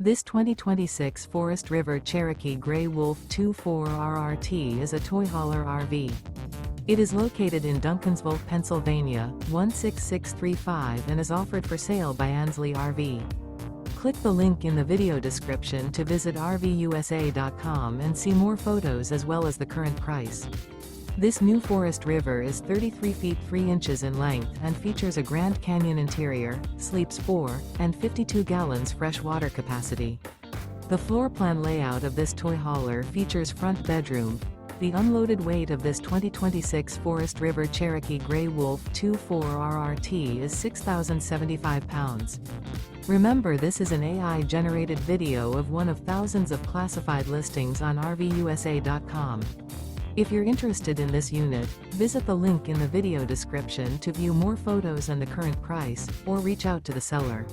This 2026 Forest River Cherokee Grey Wolf 24RRT is a toy hauler RV. It is located in Duncansville, Pennsylvania, 16635 and is offered for sale by Ansley RV. Click the link in the video description to visit RVUSA.com and see more photos as well as the current price. This new Forest River is 33 feet 3 inches in length and features a Grand Canyon interior, sleeps 4, and 52 gallons fresh water capacity. The floor plan layout of this toy hauler features front bedroom. The unloaded weight of this 2026 Forest River Cherokee Grey Wolf 24RRT is 6,075 pounds. Remember, this is an AI-generated video of one of thousands of classified listings on RVUSA.com. If you're interested in this unit, visit the link in the video description to view more photos and the current price, or reach out to the seller.